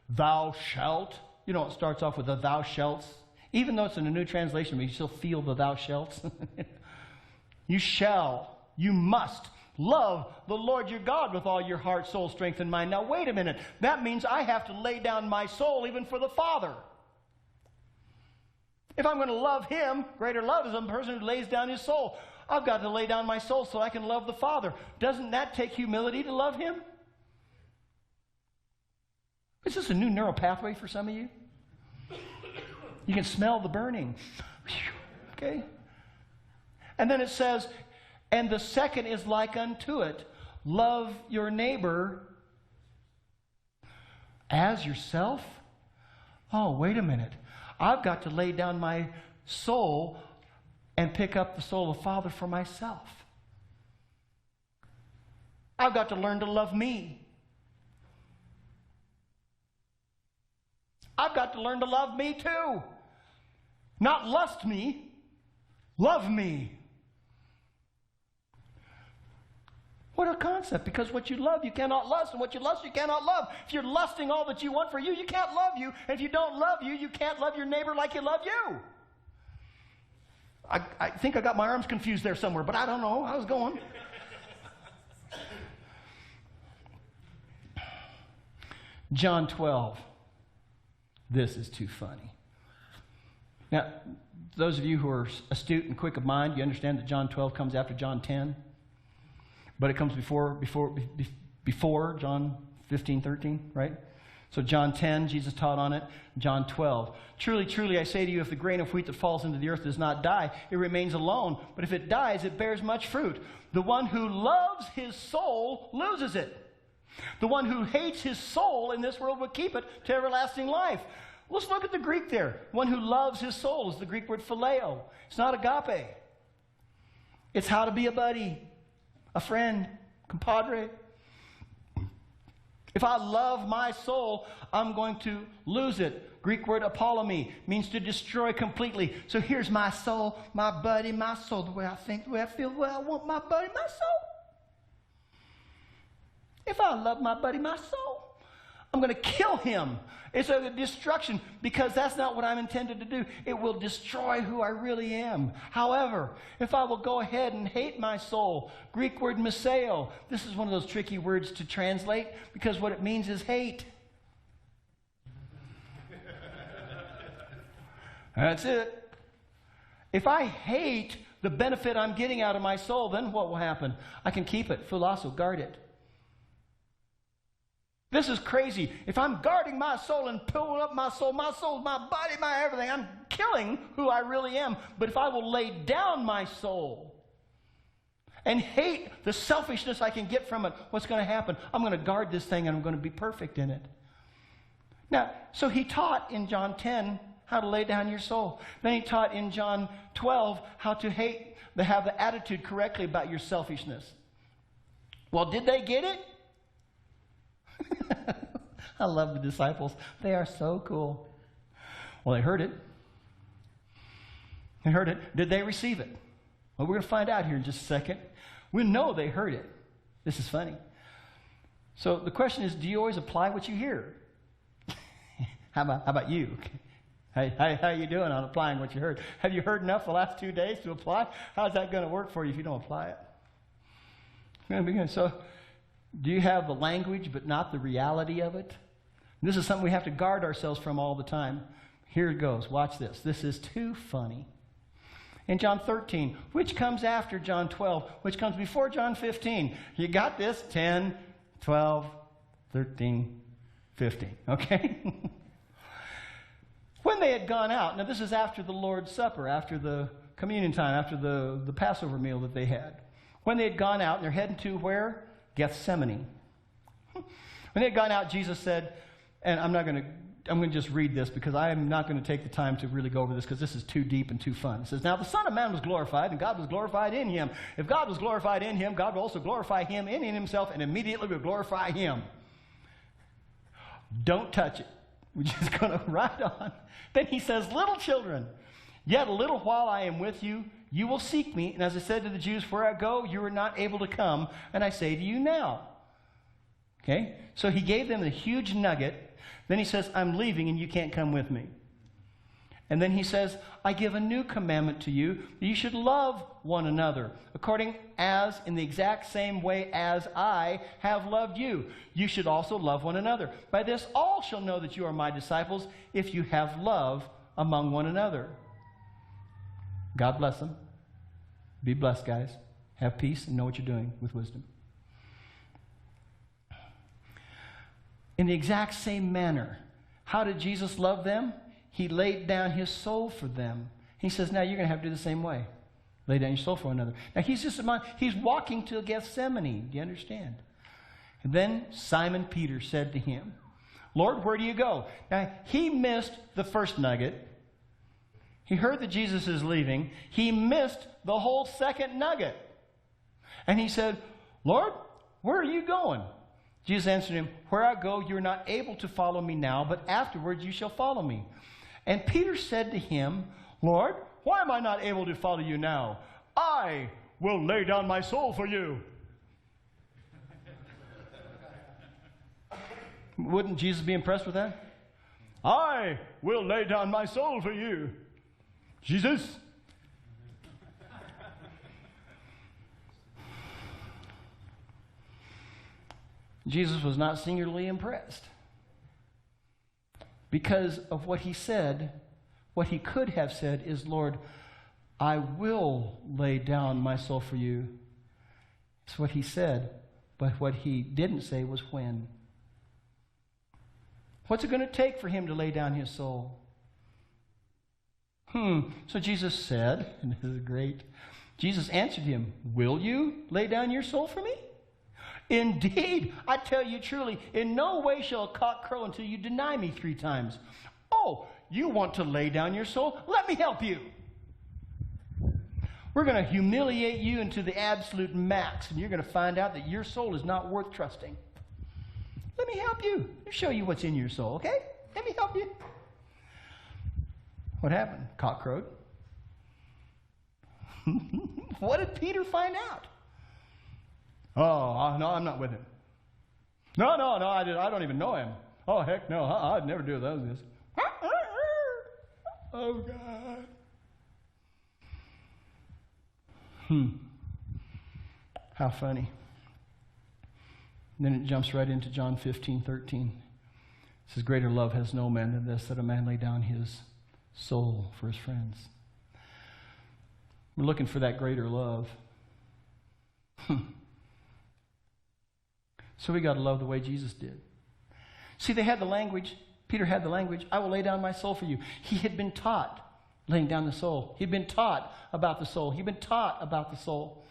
thou shalt? You know, it starts off with the thou shalts. Even though it's in a new translation, but you still feel the thou shalts. You shall, you must love the Lord your God with all your heart, soul, strength, and mind. Now, wait a minute. That means I have to lay down my soul even for the Father. If I'm going to love him, greater love is a person who lays down his soul. I've got to lay down my soul so I can love the Father. Doesn't that take humility to love him? Is this a new neural pathway for some of you? You can smell the burning. Okay? And then it says, and the second is like unto it. Love your neighbor as yourself. Oh, wait a minute. I've got to lay down my soul and pick up the soul of Father for myself. I've got to learn to love me. I've got to learn to love me too. Not lust me, love me. What a concept, because what you love, you cannot lust, and what you lust, you cannot love. If you're lusting all that you want for you, you can't love you. And if you don't love you, you can't love your neighbor like you love you. I think I got my arms confused there somewhere, but I don't know. I was going. John 12. This is too funny. Now, those of you who are astute and quick of mind, you understand that John 12 comes after John 10. But it comes before John 15, 13, right? So John 10, Jesus taught on it. John 12. Truly, truly, I say to you, if the grain of wheat that falls into the earth does not die, it remains alone. But if it dies, it bears much fruit. The one who loves his soul loses it. The one who hates his soul in this world will keep it to everlasting life. Let's look at the Greek there. One who loves his soul is the Greek word phileo. It's not agape. It's how to be a buddy, a friend, compadre. If I love my soul, I'm going to lose it. Greek word apollomy means to destroy completely. So here's my soul, my buddy, my soul, the way I think, the way I feel, the way I want my buddy, my soul. If I love my buddy, my soul, I'm going to kill him. It's a destruction because that's not what I'm intended to do. It will destroy who I really am. However, if I will go ahead and hate my soul, Greek word miseo, this is one of those tricky words to translate because what it means is hate. That's it. If I hate the benefit I'm getting out of my soul, then what will happen? I can keep it. Philoso, guard it. This is crazy. If I'm guarding my soul and pulling up my soul, my body, my everything, I'm killing who I really am. But if I will lay down my soul and hate the selfishness I can get from it, what's going to happen? I'm going to guard this thing and I'm going to be perfect in it. Now, so he taught in John 10 how to lay down your soul. Then he taught in John 12 how to have the attitude correctly about your selfishness. Well, did they get it? I love the disciples. They are so cool. Well, they heard it. They heard it. Did they receive it? Well, we're going to find out here in just a second. We know they heard it. This is funny. So the question is, do you always apply what you hear? How about you? Hey, how are you doing on applying what you heard? Have you heard enough the last 2 days to apply? How's that going to work for you if you don't apply it? It's going to be good. So, do you have the language but not the reality of it? This is something we have to guard ourselves from all the time. Here it goes. Watch this. This is too funny. In John 13, which comes after John 12, which comes before John 15. You got this? 10, 12, 13, 15. Okay? When they had gone out, now this is after the Lord's Supper, after the communion time, after the Passover meal that they had. When they had gone out, and they're heading to where? Gethsemane. When they had gone out, Jesus said, and I'm going to just read this because I am not going to take the time to really go over this because this is too deep and too fun. It says, now the Son of Man was glorified and God was glorified in him. If God was glorified in him, God will also glorify him in himself and immediately will glorify him. Don't touch it. We're just going to ride on. Then he says, little children, yet a little while I am with you. You will seek me, and as I said to the Jews, where I go, you are not able to come, and I say to you now. Okay? So he gave them a huge nugget. Then he says, I'm leaving, and you can't come with me. And then he says, I give a new commandment to you, that you should love one another, according as, in the exact same way as I have loved you. You should also love one another. By this all shall know that you are my disciples, if you have love among one another. God bless them. Be blessed, guys. Have peace and know what you're doing with wisdom. In the exact same manner, how did Jesus love them? He laid down his soul for them. He says, now you're going to have to do the same way. Lay down your soul for one another. Now he's walking to Gethsemane. Do you understand? And then Simon Peter said to him, Lord, where do you go? Now he missed the first nugget. He heard that Jesus is leaving. He missed the whole second nugget. And he said, Lord, where are you going? Jesus answered him, where I go, you are not able to follow me now, but afterwards you shall follow me. And Peter said to him, Lord, why am I not able to follow you now? I will lay down my soul for you. Wouldn't Jesus be impressed with that? I will lay down my soul for you. Jesus. Jesus was not singularly impressed because of what he said. What he could have said is, Lord, I will lay down my soul for you. It's what he said, but what he didn't say was when. What's it going to take for him to lay down his soul? So Jesus said, and this is great, Jesus answered him, will you lay down your soul for me? Indeed, I tell you truly, in no way shall a cock crow until you deny me 3 times. Oh, you want to lay down your soul? Let me help you. We're going to humiliate you into the absolute max, and you're going to find out that your soul is not worth trusting. Let me help you. Let me show you what's in your soul, okay? Let me help you. What happened? Cock crowed. What did Peter find out? Oh, no, I'm not with him. No, I don't even know him. Oh, heck no, I'd never do those. Oh, God. How funny. And then it jumps right into John 15:13. It says, greater love has no man than this, that a man lay down his soul for his friends. We're looking for that greater love. So we got to love the way Jesus did. See, they had the language. Peter had the language. I will lay down my soul for you. He had been taught laying down the soul. He'd been taught about the soul. He'd been taught about the soul.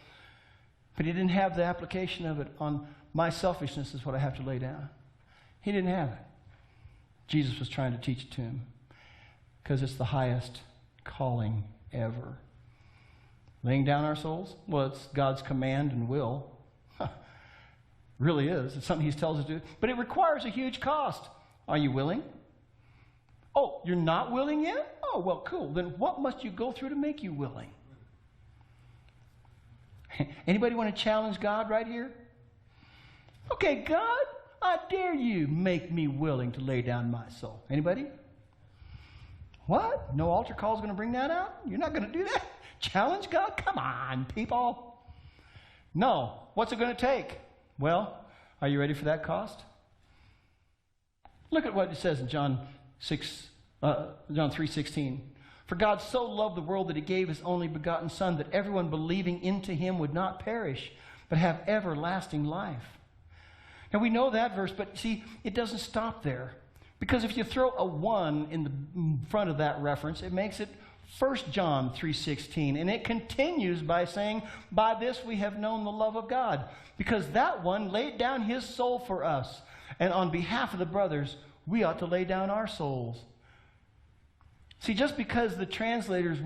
But he didn't have the application of it on my selfishness is what I have to lay down. He didn't have it. Jesus was trying to teach it to him because it's the highest calling ever. Laying down our souls? Well, it's God's command and will. Really is. It's something he tells us to do. But it requires a huge cost. Are you willing? Oh, you're not willing yet? Oh, well, cool. Then what must you go through to make you willing? Anybody want to challenge God right here? Okay, God, I dare you make me willing to lay down my soul. Anybody? What? No altar call is going to bring that out? You're not going to do that? Challenge God? Come on, people. No. What's it going to take? Well, are you ready for that cost? Look at what it says in John 3:16. For God so loved the world that he gave his only begotten Son, that everyone believing into him would not perish, but have everlasting life. Now we know that verse, but see, it doesn't stop there. Because if you throw a 1 in the front of that reference, it makes it 1 John 3:16. And it continues by saying, by this we have known the love of God. Because that one laid down his soul for us. And on behalf of the brothers, we ought to lay down our souls. See, just because the translators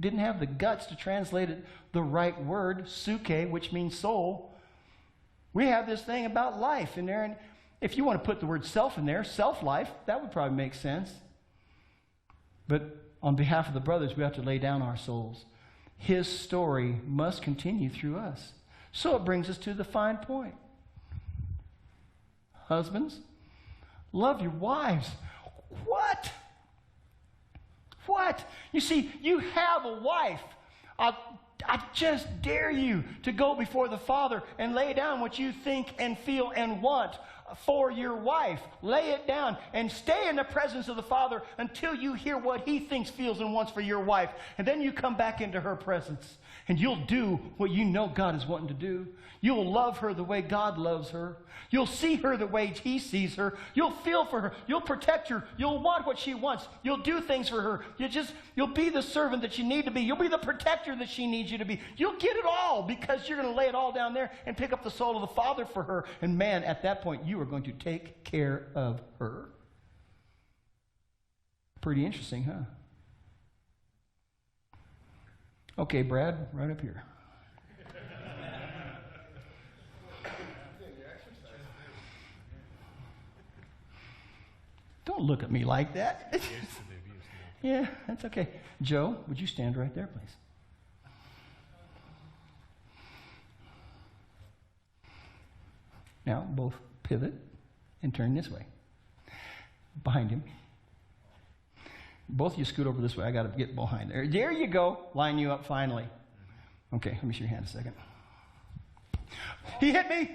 didn't have the guts to translate it the right word, suke, which means soul, we have this thing about life in there. And if you want to put the word self in there, self-life, that would probably make sense. But on behalf of the brothers, we have to lay down our souls. His story must continue through us. So it brings us to the fine point. Husbands, love your wives. What? What? You see, you have a wife. I just dare you to go before the Father and lay down what you think and feel and want for your wife. Lay it down and stay in the presence of the Father until you hear what he thinks, feels, and wants for your wife. And then you come back into her presence and you'll do what you know God is wanting to do. You'll love her the way God loves her. You'll see her the way he sees her. You'll feel for her. You'll protect her. You'll want what she wants. You'll do things for her. You'll be the servant that you need to be. You'll be the protector that she needs you to be. You'll get it all because you're going to lay it all down there and pick up the soul of the Father for her. And man, at that point, you are going to take care of her. Pretty interesting, huh? Okay, Brad, right up here. Don't look at me like that. Yeah, that's okay. Joe, would you stand right there, please? Now, both pivot and turn this way. Behind him. Both of you scoot over this way. I got to get behind there. There you go. Line you up finally. Okay, let me see your hand a second. He hit me.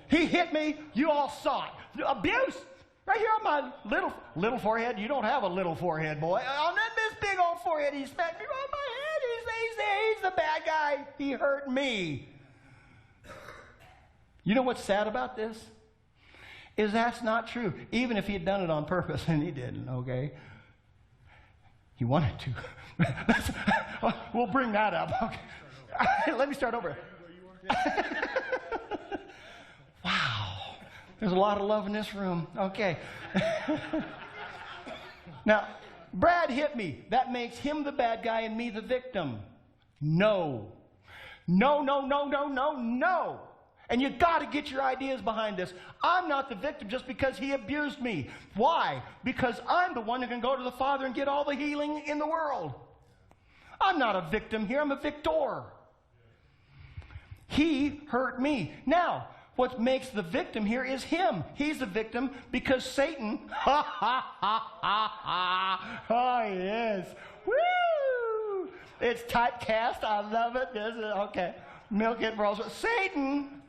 He hit me. You all saw it. Abuse. Right here on my little forehead. You don't have a little forehead, boy. On this big old forehead, he smacked me right on my head. He's the bad guy. He hurt me. You know what's sad about this? is that's not true. Even if he had done it on purpose, and he didn't, okay? He wanted to. We'll bring that up. Okay. Let me start over. Wow. There's a lot of love in this room. Okay. Now, Brad hit me. That makes him the bad guy and me the victim. No. No, no, no, no, no, no. And you got to get your ideas behind this. I'm not the victim just because he abused me. Why? Because I'm the one who can go to the Father and get all the healing in the world. I'm not a victim here. I'm a victor. He hurt me. Now, what makes the victim here is him. He's the victim because Satan, oh yes, woo! It's typecast. I love it. Okay, milk it for all. Satan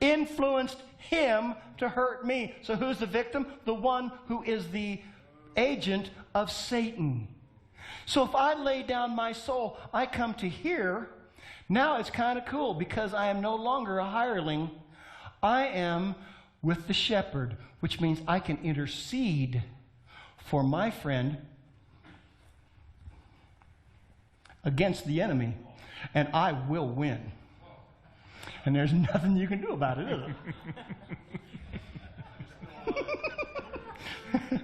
influenced him to hurt me. So who's the victim? The one who is the agent of Satan. So if I lay down my soul, I come to here. Now it's kind of cool because I am no longer a hireling. I am with the shepherd, which means I can intercede for my friend against the enemy, and I will win. And there's nothing you can do about it, is there?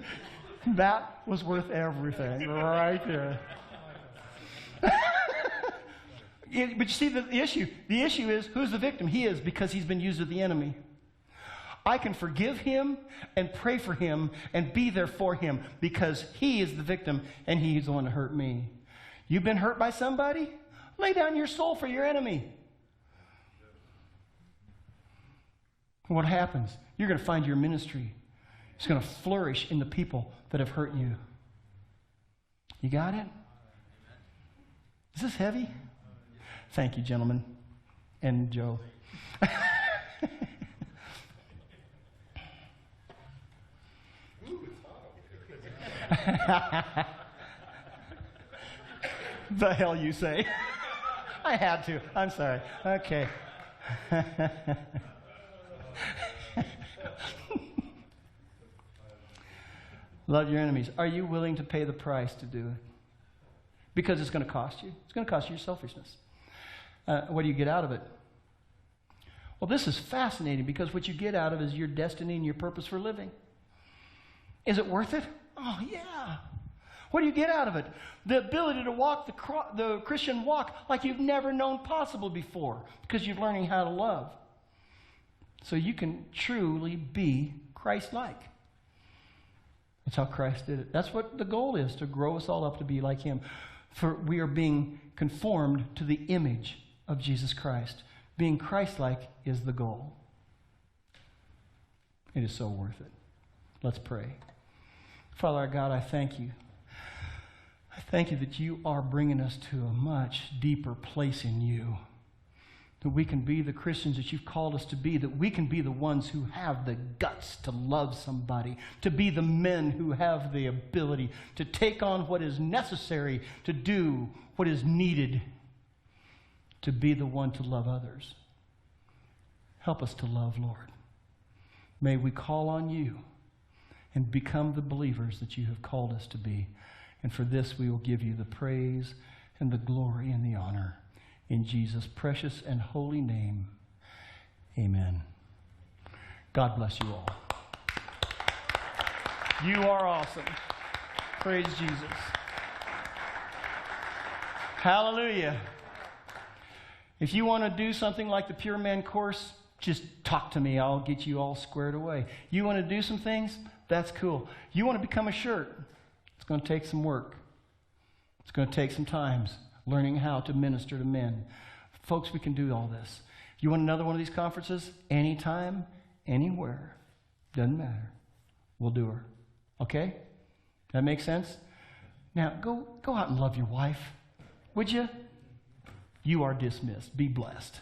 That was worth everything right there. But you see the issue. The issue is, who's the victim? He is, because he's been used of the enemy. I can forgive him and pray for him and be there for him because he is the victim and he's the one that hurt me. You've been hurt by somebody? Lay down your soul for your enemy. What happens? You're going to find your ministry. It's going to flourish in the people that have hurt you. You got it? Is this heavy? Thank you, gentlemen. And Joe. The hell you say? I had to. I'm sorry. Okay. Love your enemies. Are you willing to pay the price to do it? Because it's going to cost you. It's going to cost you your selfishness. What do you get out of it? Well, this is fascinating because what you get out of it is your destiny and your purpose for living. Is it worth it? Oh, yeah. What do you get out of it? The ability to walk the Christian walk like you've never known possible before because you're learning how to love. So you can truly be Christ-like. That's how Christ did it. That's what the goal is, to grow us all up to be like him. For we are being conformed to the image of Jesus Christ. Being Christ-like is the goal. It is so worth it. Let's pray. Father our God, I thank you. I thank you that you are bringing us to a much deeper place in you. That we can be the Christians that you've called us to be, that we can be the ones who have the guts to love somebody, to be the men who have the ability to take on what is necessary, to do what is needed, to be the one to love others. Help us to love, Lord. May we call on you and become the believers that you have called us to be. And for this we will give you the praise and the glory and the honor. In Jesus' precious and holy name, amen. God bless you all. You are awesome. Praise Jesus. Hallelujah. If you want to do something like the Pure Man course, just talk to me. I'll get you all squared away. You want to do some things? That's cool. You want to become a shirt? It's going to take some work. It's going to take some times. Learning how to minister to men. Folks, we can do all this. You want another one of these conferences? Anytime, anywhere. Doesn't matter. We'll do her. Okay? That makes sense? Now, go out and love your wife. Would you? You are dismissed. Be blessed.